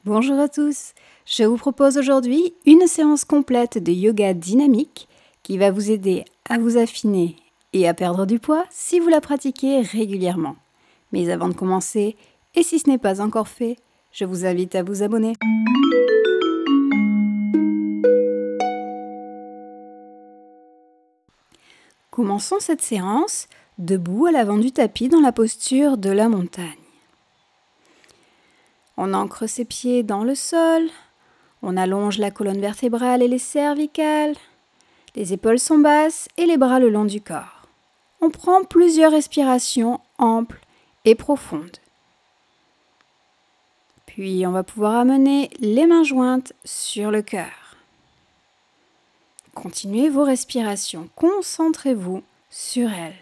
Bonjour à tous, je vous propose aujourd'hui une séance complète de yoga dynamique qui va vous aider à vous affiner et à perdre du poids si vous la pratiquez régulièrement. Mais avant de commencer, et si ce n'est pas encore fait, je vous invite à vous abonner. Commençons cette séance debout à l'avant du tapis dans la posture de la montagne. On ancre ses pieds dans le sol, on allonge la colonne vertébrale et les cervicales, les épaules sont basses et les bras le long du corps. On prend plusieurs respirations amples et profondes. Puis on va pouvoir amener les mains jointes sur le cœur. Continuez vos respirations, concentrez-vous sur elles.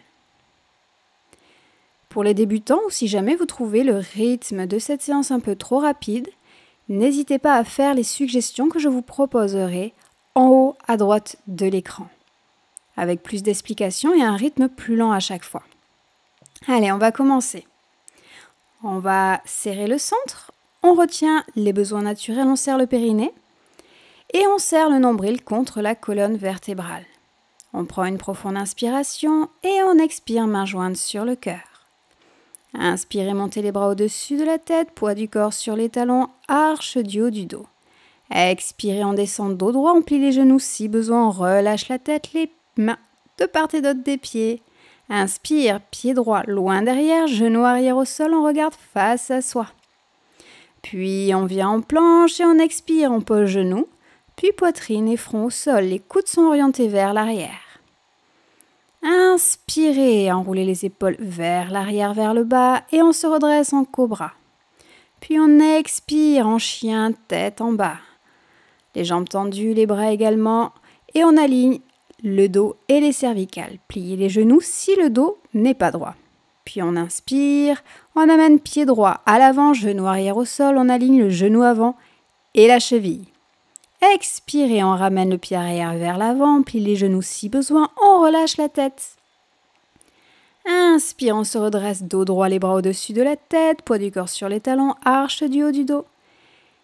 Pour les débutants ou si jamais vous trouvez le rythme de cette séance un peu trop rapide, n'hésitez pas à faire les suggestions que je vous proposerai en haut à droite de l'écran, avec plus d'explications et un rythme plus lent à chaque fois. Allez, on va commencer. On va serrer le centre, on retient les besoins naturels, on serre le périnée et on serre le nombril contre la colonne vertébrale. On prend une profonde inspiration et on expire main jointe sur le cœur. Inspirez, montez les bras au-dessus de la tête, poids du corps sur les talons, arche du haut du dos. Expirez, on descend dos droit, on plie les genoux si besoin, on relâche la tête, les mains de part et d'autre des pieds. Inspire, pied droit loin derrière, genou arrière au sol, on regarde face à soi. Puis on vient en planche et on expire, on pose genoux, puis poitrine et front au sol, les coudes sont orientés vers l'arrière. Inspirez, enroulez les épaules vers l'arrière, vers le bas et on se redresse en cobra. Puis on expire en chien, tête en bas. Les jambes tendues, les bras également et on aligne le dos et les cervicales. Pliez les genoux si le dos n'est pas droit. Puis on inspire, on amène pied droit à l'avant, genou arrière au sol, on aligne le genou avant et la cheville. Expirez, on ramène le pied arrière vers l'avant, on plie les genoux si besoin, on relâche la tête. Inspire, on se redresse dos droit, les bras au-dessus de la tête, poids du corps sur les talons, arche du haut du dos.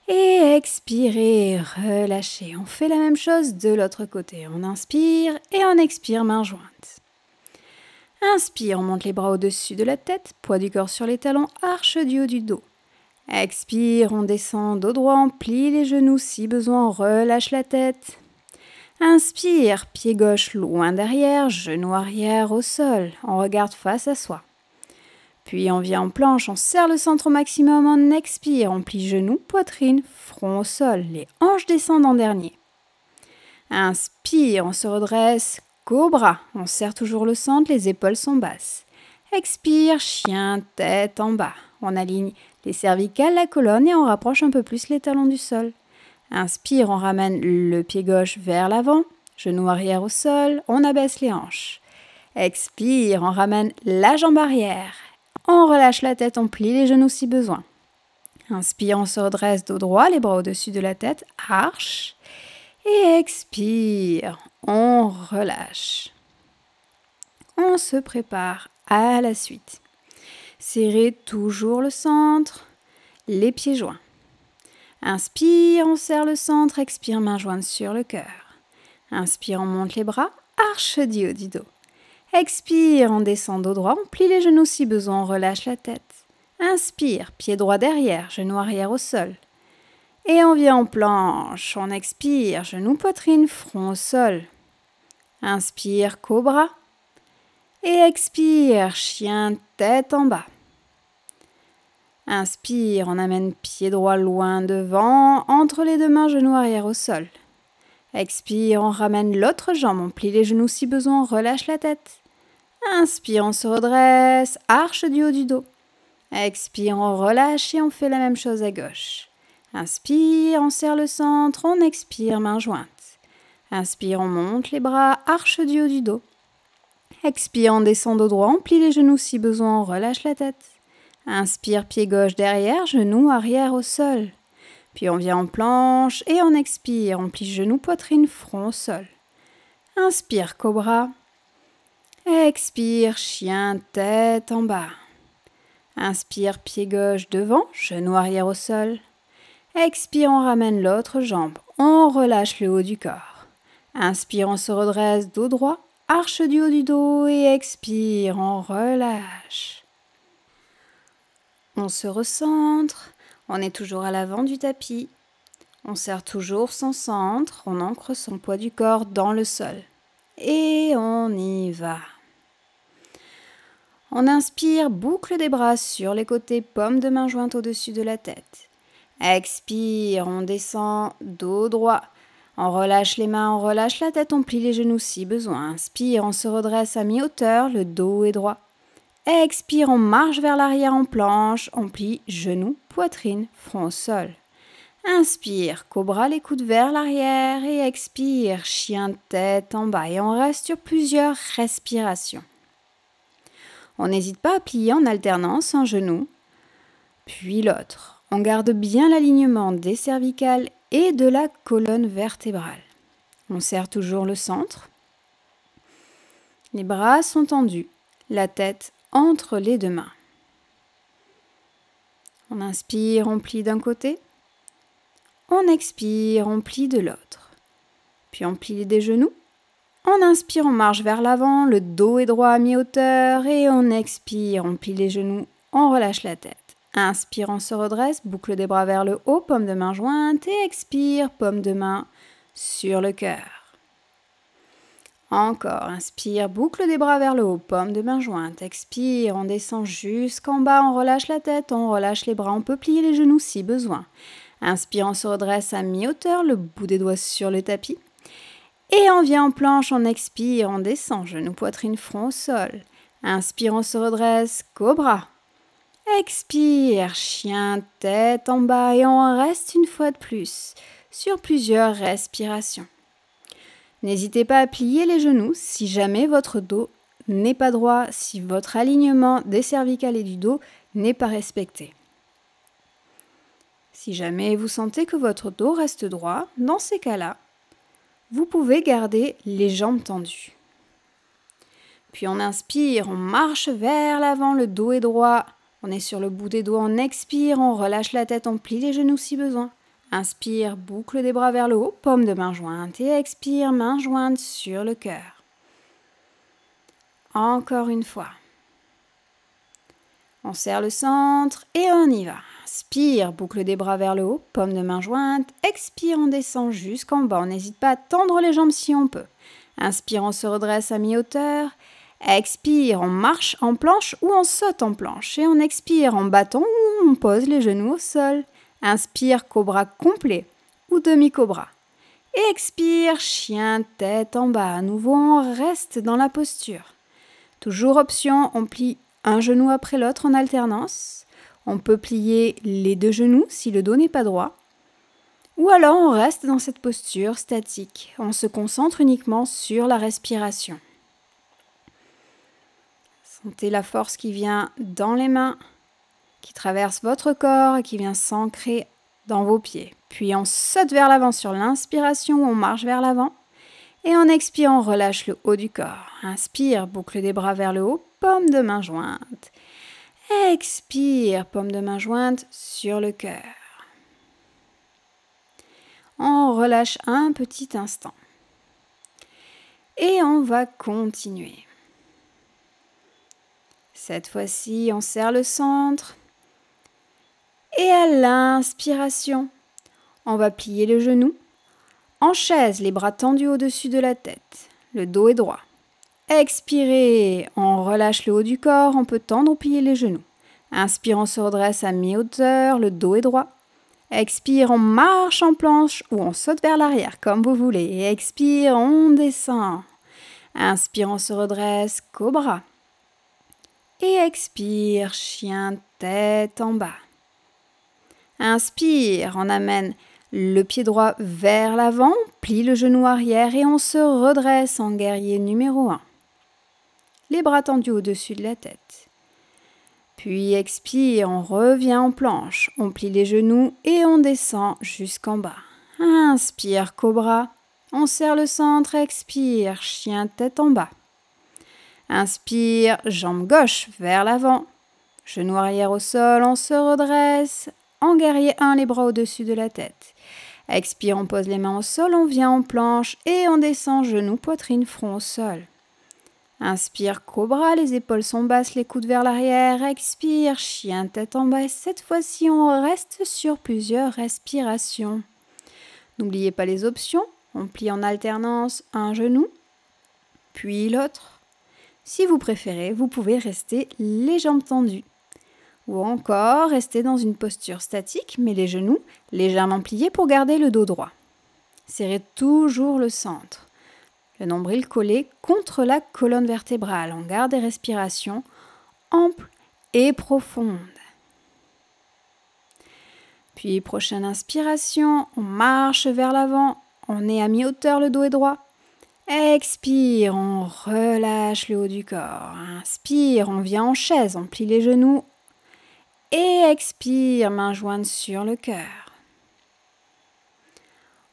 Et expirez, relâchez. On fait la même chose de l'autre côté. On inspire et on expire, main jointe. Inspire, on monte les bras au-dessus de la tête, poids du corps sur les talons, arche du haut du dos. Expire, on descend dos droit, on plie les genoux si besoin, on relâche la tête. Inspire, pied gauche loin derrière, genou arrière au sol, on regarde face à soi. Puis on vient en planche, on serre le centre au maximum, on expire, on plie genoux, poitrine, front au sol, les hanches descendent en dernier. Inspire, on se redresse, cobra, on serre toujours le centre, les épaules sont basses. Expire, chien, tête en bas, on aligne les cervicales, la colonne et on rapproche un peu plus les talons du sol. Inspire, on ramène le pied gauche vers l'avant, genou arrière au sol, on abaisse les hanches. Expire, on ramène la jambe arrière. On relâche la tête, on plie les genoux si besoin. Inspire, on se redresse dos droit, les bras au-dessus de la tête, arche. Et expire, on relâche. On se prépare à la suite. Serrez toujours le centre, les pieds joints. Inspire, on serre le centre, expire, main jointe sur le cœur. Inspire, on monte les bras, arche du haut du dos. Expire, on descend dos droit, on plie les genoux si besoin, on relâche la tête. Inspire, pied droit derrière, genou arrière au sol. Et on vient en planche, on expire, genou, poitrine, front au sol. Inspire, cobra. Et expire, chien, tête en bas. Inspire, on amène pied droit loin devant, entre les deux mains, genou arrière au sol. Expire, on ramène l'autre jambe, on plie les genoux si besoin, on relâche la tête. Inspire, on se redresse, arche du haut du dos. Expire, on relâche et on fait la même chose à gauche. Inspire, on serre le centre, on expire, main jointe. Inspire, on monte les bras, arche du haut du dos. Expire, on descend dos droit, on plie les genoux si besoin, on relâche la tête. Inspire, pied gauche derrière, genou arrière au sol. Puis on vient en planche et on expire, on plie genou, poitrine, front au sol. Inspire, cobra. Expire, chien, tête en bas. Inspire, pied gauche devant, genou arrière au sol. Expire, on ramène l'autre jambe. On relâche le haut du corps. Inspire, on se redresse, dos droit. Arche du haut du dos et expire, on relâche. On se recentre. On est toujours à l'avant du tapis. On serre toujours son centre. On ancre son poids du corps dans le sol. Et on y va. On inspire, boucle des bras sur les côtés, paume de main jointe au-dessus de la tête. Expire, on descend, dos droit. On relâche les mains, on relâche la tête, on plie les genoux si besoin. Inspire, on se redresse à mi-hauteur, le dos est droit. Expire, on marche vers l'arrière en planche, on plie genoux, poitrine, front au sol. Inspire, cobra les coudes vers l'arrière et expire, chien tête en bas. Et on reste sur plusieurs respirations. On n'hésite pas à plier en alternance un genou, puis l'autre. On garde bien l'alignement des cervicales et de la colonne vertébrale. On serre toujours le centre. Les bras sont tendus, la tête entre les deux mains. On inspire, on plie d'un côté. On expire, on plie de l'autre. Puis on plie des genoux. On inspire, on marche vers l'avant, le dos est droit à mi-hauteur et on expire, on plie les genoux, on relâche la tête. Inspire, on se redresse, boucle des bras vers le haut, paume de main jointe et expire, paume de main sur le cœur. Encore, inspire, boucle des bras vers le haut, paume de main jointe, expire, on descend jusqu'en bas, on relâche la tête, on relâche les bras, on peut plier les genoux si besoin. Inspire, on se redresse à mi-hauteur, le bout des doigts sur le tapis. Et on vient en planche, on expire, on descend, genou, poitrine, front au sol. Inspire, on se redresse, cobra. Expire, chien, tête en bas et on reste une fois de plus sur plusieurs respirations. N'hésitez pas à plier les genoux si jamais votre dos n'est pas droit, si votre alignement des cervicales et du dos n'est pas respecté. Si jamais vous sentez que votre dos reste droit, dans ces cas-là, vous pouvez garder les jambes tendues. Puis on inspire, on marche vers l'avant, le dos est droit. On est sur le bout des doigts, on expire, on relâche la tête, on plie les genoux si besoin. Inspire, boucle des bras vers le haut, paume de main jointe et expire, main jointe sur le cœur. Encore une fois. On serre le centre et on y va. Inspire, boucle des bras vers le haut, paume de main jointe. Expire, on descend jusqu'en bas. On n'hésite pas à tendre les jambes si on peut. Inspire, on se redresse à mi-hauteur. Expire, on marche en planche ou on saute en planche. Et on expire en bâton ou on pose les genoux au sol. Inspire, cobra complet ou demi-cobra. Et expire, chien, tête en bas. À nouveau, on reste dans la posture. Toujours option, on plie un genou après l'autre en alternance. On peut plier les deux genoux si le dos n'est pas droit. Ou alors on reste dans cette posture statique. On se concentre uniquement sur la respiration. Sentez la force qui vient dans les mains, qui traverse votre corps et qui vient s'ancrer dans vos pieds. Puis on saute vers l'avant sur l'inspiration, on marche vers l'avant. Et en expirant, on relâche le haut du corps. Inspire, boucle des bras vers le haut, paume de main jointe. Expire, paume de main jointe sur le cœur. On relâche un petit instant. Et on va continuer. Cette fois-ci, on serre le centre. Et à l'inspiration, on va plier le genou. En chaise, les bras tendus au-dessus de la tête. Le dos est droit. Expirez, on relâche le haut du corps, on peut tendre ou plier les genoux. Inspire, on se redresse à mi-hauteur, le dos est droit. Expire, on marche en planche ou on saute vers l'arrière, comme vous voulez. Et expire, on descend. Inspire, on se redresse, cobra. Et expire, chien, tête en bas. Inspire, on amène le pied droit vers l'avant, plie le genou arrière et on se redresse en guerrier numéro 1. Les bras tendus au-dessus de la tête. Puis expire, on revient en planche. On plie les genoux et on descend jusqu'en bas. Inspire, cobra. On serre le centre, expire, chien tête en bas. Inspire, jambe gauche vers l'avant. Genou arrière au sol, on se redresse. en guerrier 1, les bras au-dessus de la tête. Expire, on pose les mains au sol, on vient en planche et on descend, genoux, poitrine, front au sol. Inspire, cobra, les épaules sont basses, les coudes vers l'arrière. Expire, chien, tête en bas. Et cette fois-ci, on reste sur plusieurs respirations. N'oubliez pas les options. On plie en alternance un genou, puis l'autre. Si vous préférez, vous pouvez rester les jambes tendues. Ou encore rester dans une posture statique, mais les genoux légèrement pliés pour garder le dos droit. Serrez toujours le centre. Le nombril collé contre la colonne vertébrale. On garde des respirations amples et profondes. Puis, prochaine inspiration, on marche vers l'avant. On est à mi-hauteur, le dos est droit. Expire, on relâche le haut du corps. Inspire, on vient en chaise, on plie les genoux. Et expire, mains jointes sur le cœur.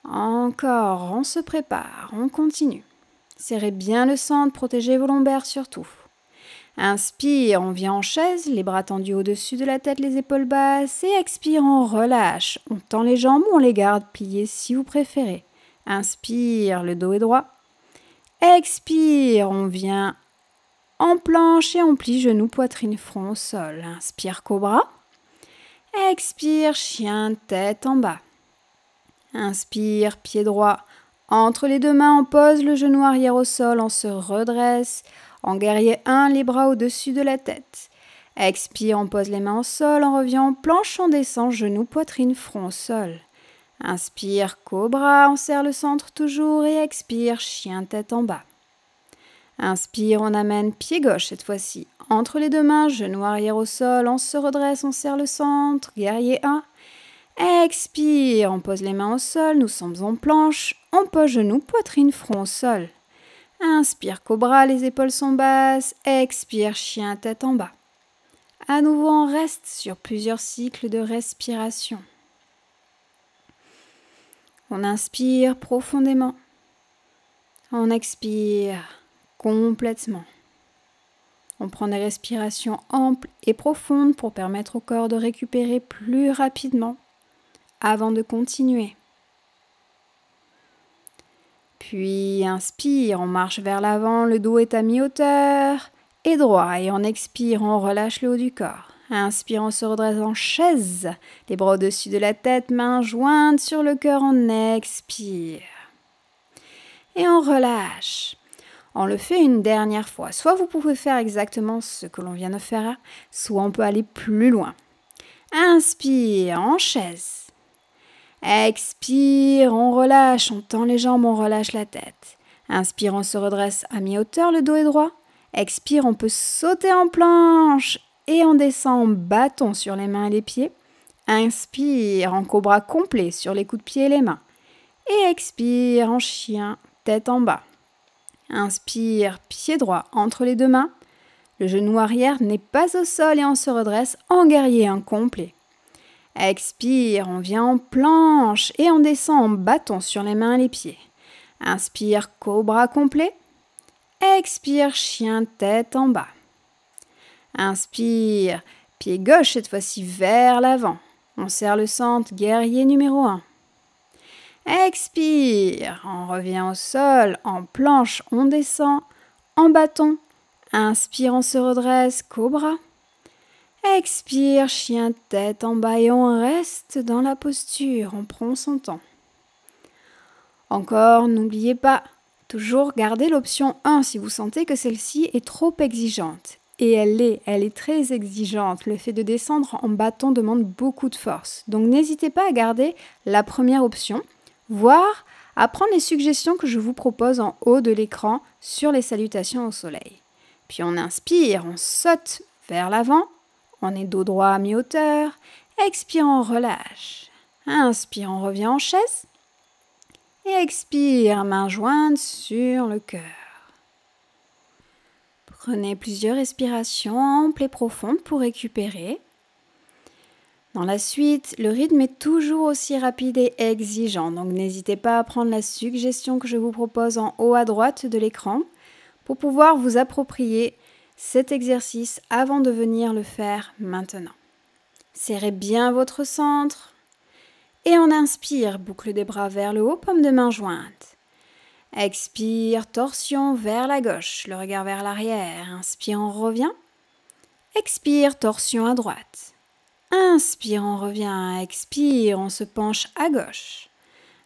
Encore, on se prépare, on continue. Serrez bien le centre, protégez vos lombaires surtout. Inspire, on vient en chaise, les bras tendus au-dessus de la tête, les épaules basses. Et expire, on relâche. On tend les jambes ou on les garde pliées si vous préférez. Inspire, le dos est droit. Expire, on vient en planche et on plie genoux, poitrine, front au sol. Inspire, cobra. Expire, chien, tête en bas. Inspire, pied droit. Entre les deux mains, on pose le genou arrière au sol, on se redresse. En guerrier 1, les bras au-dessus de la tête. Expire, on pose les mains au sol, on revient en planche, on descend, genou, poitrine, front au sol. Inspire, cobra, on serre le centre toujours et expire, chien, tête en bas. Inspire, on amène pied gauche cette fois-ci. Entre les deux mains, genou arrière au sol, on se redresse, on serre le centre, guerrier 1. Expire, on pose les mains au sol, nous sommes en planche, on pose genoux, poitrine, front au sol. Inspire, cobra, les épaules sont basses, expire, chien, tête en bas. À nouveau, on reste sur plusieurs cycles de respiration. On inspire profondément, on expire complètement. On prend des respirations amples et profondes pour permettre au corps de récupérer plus rapidement avant de continuer. Puis inspire, on marche vers l'avant, le dos est à mi-hauteur et droit. Et on expire, on relâche le haut du corps. Inspire, on se redresse en chaise, les bras au-dessus de la tête, mains jointes sur le cœur, on expire. Et on relâche. On le fait une dernière fois. Soit vous pouvez faire exactement ce que l'on vient de faire, soit on peut aller plus loin. Inspire, en chaise. Expire, on relâche, on tend les jambes, on relâche la tête. Inspire, on se redresse à mi-hauteur, le dos est droit. Expire, on peut sauter en planche et on descend en bâton sur les mains et les pieds. Inspire, en cobra complet sur les coups de pied et les mains. Et expire, en chien, tête en bas. Inspire, pied droit entre les deux mains. Le genou arrière n'est pas au sol et on se redresse en guerrier complet. Expire, on vient en planche et on descend en bâton sur les mains et les pieds. Inspire, cobra complet. Expire, chien, tête en bas. Inspire, pied gauche cette fois-ci vers l'avant. On serre le centre, guerrier numéro 1. Expire, on revient au sol, en planche, on descend, en bâton. Inspire, on se redresse, cobra. Expire, chien, tête en bas et on reste dans la posture, on prend son temps. Encore, n'oubliez pas, toujours garder l'option 1 si vous sentez que celle-ci est trop exigeante. Et elle est très exigeante. Le fait de descendre en bâton demande beaucoup de force. Donc n'hésitez pas à garder la première option, voire à prendre les suggestions que je vous propose en haut de l'écran sur les salutations au soleil. Puis on inspire, on saute vers l'avant. On est dos droit à mi-hauteur. Expire, on relâche. Inspire, on revient en chaise. Et expire, mains jointes sur le cœur. Prenez plusieurs respirations amples et profondes pour récupérer. Dans la suite, le rythme est toujours aussi rapide et exigeant. Donc n'hésitez pas à prendre la suggestion que je vous propose en haut à droite de l'écran pour pouvoir vous approprier cet exercice avant de venir le faire maintenant. serrez bien votre centre. Et on inspire, boucle des bras vers le haut, paume de main jointe. Expire, torsion vers la gauche, le regard vers l'arrière. Inspire, on revient. Expire, torsion à droite. Inspire, on revient. Expire, on se penche à gauche.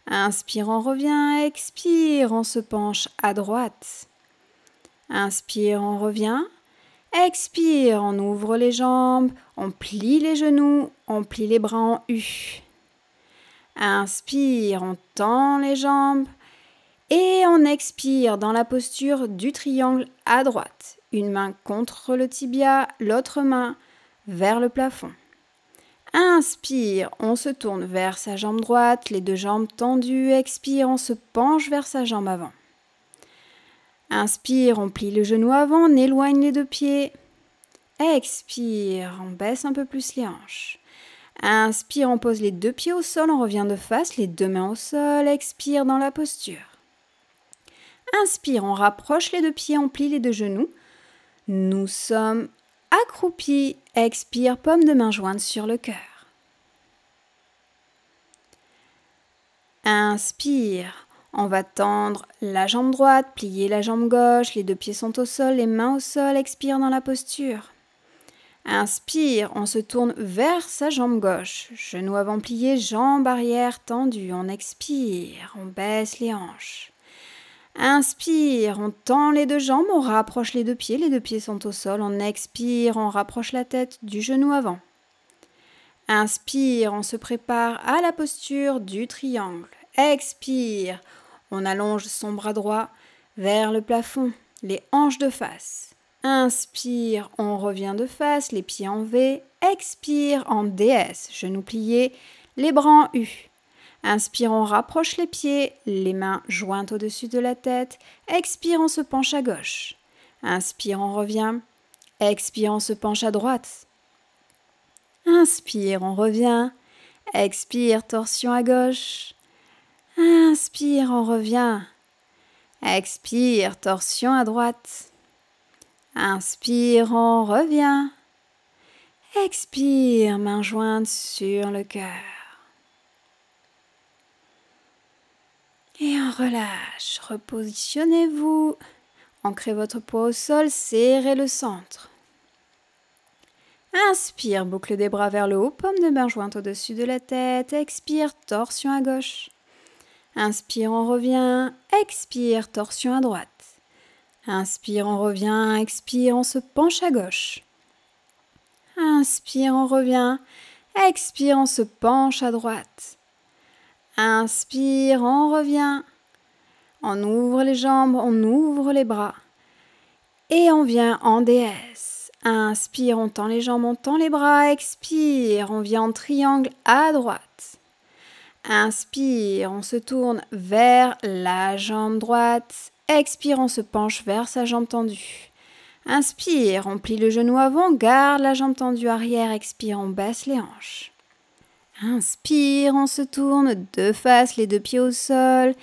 Inspire, on revient. Expire, on se penche à droite. Inspire, on revient. Expire, on ouvre les jambes, on plie les genoux, on plie les bras en U. Inspire, on tend les jambes et on expire dans la posture du triangle à droite. Une main contre le tibia, l'autre main vers le plafond. Inspire, on se tourne vers sa jambe droite, les deux jambes tendues. Expire, on se penche vers sa jambe avant. Inspire, on plie le genou avant, on éloigne les deux pieds. Expire, on baisse un peu plus les hanches. Inspire, on pose les deux pieds au sol, on revient de face, les deux mains au sol. Expire dans la posture. Inspire, on rapproche les deux pieds, on plie les deux genoux. Nous sommes accroupis. Expire, paume de main jointe sur le cœur. Inspire, on va tendre la jambe droite, plier la jambe gauche, les deux pieds sont au sol, les mains au sol. Expire dans la posture. Inspire, on se tourne vers sa jambe gauche, genou avant plié, jambe arrière tendue. On expire, on baisse les hanches. Inspire, on tend les deux jambes, on rapproche les deux pieds sont au sol. On expire, on rapproche la tête du genou avant. Inspire, on se prépare à la posture du triangle. Expire, on allonge son bras droit vers le plafond, les hanches de face. Inspire, on revient de face, les pieds en V. Expire en DS, genoux pliés, les bras en U. Inspire, on rapproche les pieds, les mains jointes au-dessus de la tête. Expire, on se penche à gauche. Inspire, on revient. Expire, on se penche à droite. Inspire, on revient. Expire, torsion à gauche. Inspire, on revient. Expire, torsion à droite. Inspire, on revient. Expire, main jointe sur le cœur. Et on relâche. Repositionnez-vous. Ancrez votre poids au sol, serrez le centre. Inspire, boucle des bras vers le haut, paume de main jointe au-dessus de la tête. Expire, torsion à gauche. Inspire, on revient. Expire, torsion à droite. Inspire, on revient. Expire, on se penche à gauche. Inspire, on revient. Expire, on se penche à droite. Inspire, on revient. On ouvre les jambes, on ouvre les bras. Et on vient en DS. Inspire, on tend les jambes, on tend les bras. Expire, on vient en triangle à droite. Inspire, on se tourne vers la jambe droite. Expire, on se penche vers sa jambe tendue. Inspire, on plie le genou avant, garde la jambe tendue arrière. Expire, on baisse les hanches. Inspire, on se tourne de face, les deux pieds au sol.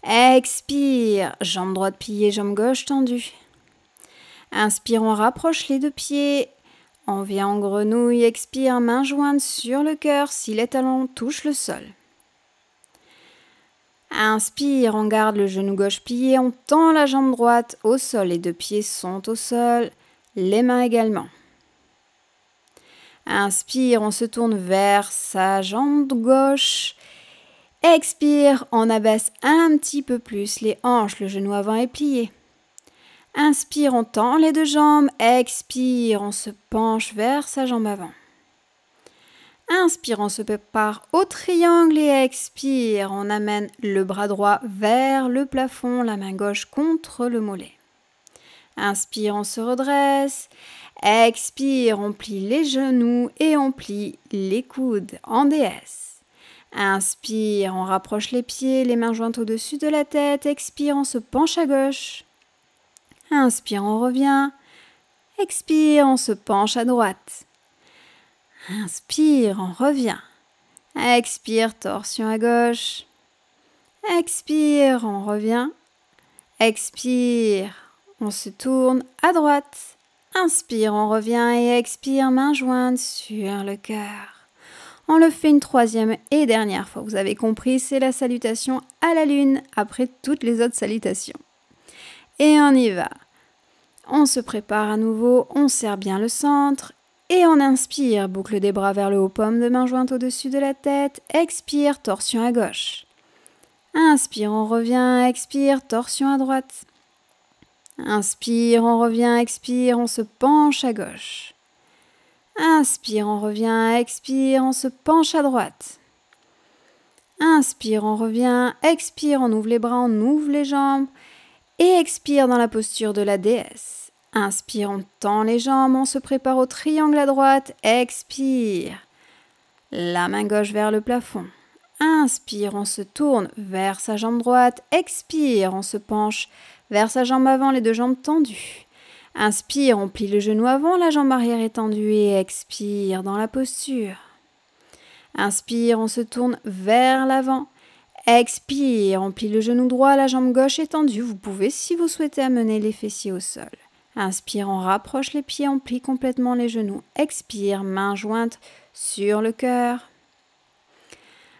Expire, jambe droite pliée, jambe gauche tendue. Inspire, on rapproche les deux pieds. On vient en grenouille. Expire, main jointe sur le cœur si les talons touchent le sol. Inspire, on garde le genou gauche plié, on tend la jambe droite au sol, les deux pieds sont au sol, les mains également. Inspire, on se tourne vers sa jambe gauche. Expire, on abaisse un petit peu plus les hanches, le genou avant est plié. Inspire, on tend les deux jambes. Expire, on se penche vers sa jambe avant. Inspire, on se prépare au triangle et expire, on amène le bras droit vers le plafond, la main gauche contre le mollet. Inspire, on se redresse. Expire, on plie les genoux et on plie les coudes en DS. Inspire, on rapproche les pieds, les mains jointes au-dessus de la tête. Expire, on se penche à gauche. Inspire, on revient. Expire, on se penche à droite. Inspire, on revient. Expire, torsion à gauche. Expire, on revient. Expire, on se tourne à droite. Inspire, on revient et expire, main jointe sur le cœur. On le fait une troisième et dernière fois. Vous avez compris, c'est la salutation à la lune après toutes les autres salutations. Et on y va. On se prépare à nouveau, on serre bien le centre et on inspire, boucle des bras vers le haut, paume de main jointe au-dessus de la tête. Expire, torsion à gauche. Inspire, on revient, expire, torsion à droite. Inspire, on revient, expire, on se penche à gauche. Inspire, on revient, expire, on se penche à droite. Inspire, on revient, expire, on ouvre les bras, on ouvre les jambes. Et expire dans la posture de la déesse. Inspire, on tend les jambes, on se prépare au triangle à droite. Expire. La main gauche vers le plafond. Inspire, on se tourne vers sa jambe droite. Expire, on se penche vers sa jambe avant, les deux jambes tendues. Inspire, on plie le genou avant, la jambe arrière est tendue et expire dans la posture. Inspire, on se tourne vers l'avant. Expire, on plie le genou droit, la jambe gauche est tendue. Vous pouvez, si vous souhaitez, amener les fessiers au sol. Inspire, on rapproche les pieds, on plie complètement les genoux. Expire, main jointe sur le cœur.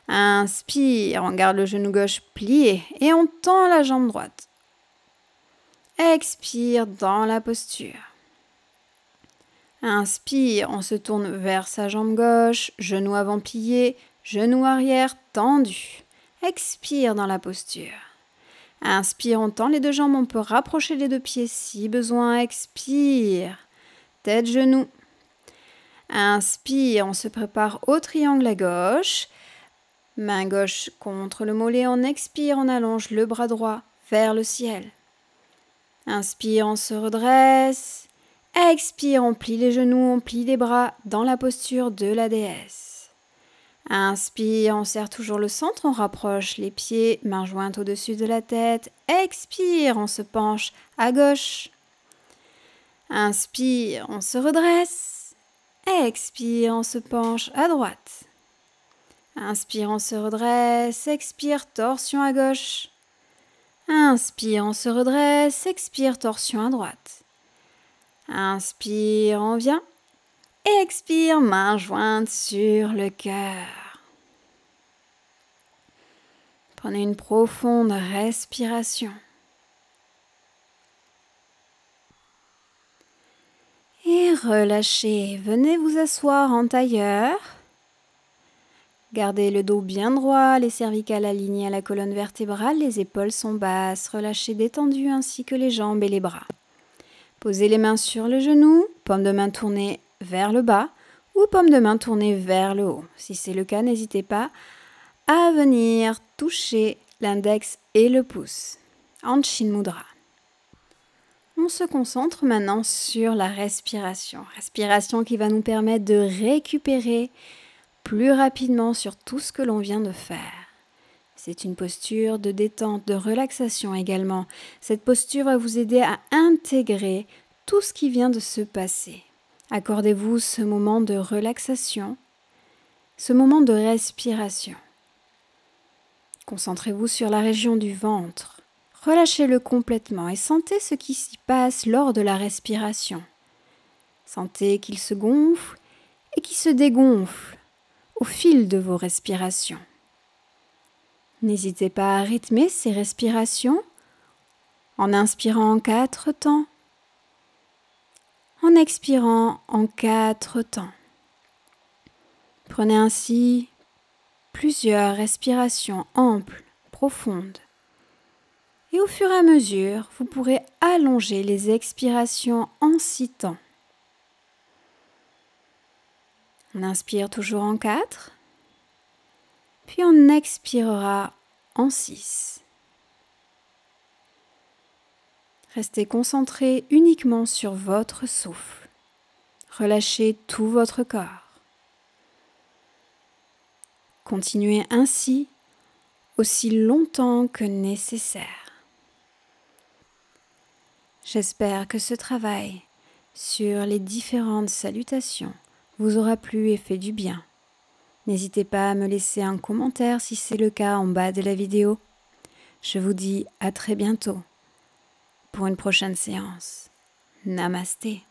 Inspire, on garde le genou gauche plié et on tend la jambe droite. Expire dans la posture. Inspire, on se tourne vers sa jambe gauche, genou avant plié, genou arrière tendu. Expire dans la posture. Inspire, on tend les deux jambes, on peut rapprocher les deux pieds si besoin. Expire, tête, genou. Inspire, on se prépare au triangle à gauche. Main gauche contre le mollet, on expire, on allonge le bras droit vers le ciel. Inspire, on se redresse. Expire, on plie les genoux, on plie les bras dans la posture de la déesse. Inspire, on serre toujours le centre, on rapproche les pieds, main jointe au-dessus de la tête. Expire, on se penche à gauche. Inspire, on se redresse. Expire, on se penche à droite. Inspire, on se redresse. Expire, torsion à gauche. Inspire, on se redresse. Expire, torsion à droite. Inspire, on vient. Expire, main jointe sur le cœur. Prenez une profonde respiration. Et relâchez. Venez vous asseoir en tailleur. Gardez le dos bien droit, les cervicales alignées à la colonne vertébrale, les épaules sont basses, relâchez détendues ainsi que les jambes et les bras. Posez les mains sur le genou, paume de main tournée vers le bas ou paume de main tournée vers le haut. Si c'est le cas, n'hésitez pas à venir toucher l'index et le pouce. Anshin Mudra. On se concentre maintenant sur la respiration. Respiration qui va nous permettre de récupérer plus rapidement sur tout ce que l'on vient de faire. C'est une posture de détente, de relaxation également. Cette posture va vous aider à intégrer tout ce qui vient de se passer. Accordez-vous ce moment de relaxation, ce moment de respiration. Concentrez-vous sur la région du ventre. Relâchez-le complètement et sentez ce qui s'y passe lors de la respiration. Sentez qu'il se gonfle et qu'il se dégonfle au fil de vos respirations. N'hésitez pas à rythmer ces respirations en inspirant en 4 temps, en expirant en 4 temps. Prenez ainsi plusieurs respirations amples, profondes. Et au fur et à mesure, vous pourrez allonger les expirations en 6 temps. On inspire toujours en 4, puis on expirera en 6. Restez concentré uniquement sur votre souffle. Relâchez tout votre corps. Continuez ainsi aussi longtemps que nécessaire. J'espère que ce travail sur les différentes salutations vous aura plu et fait du bien. N'hésitez pas à me laisser un commentaire si c'est le cas en bas de la vidéo. Je vous dis à très bientôt pour une prochaine séance. Namasté.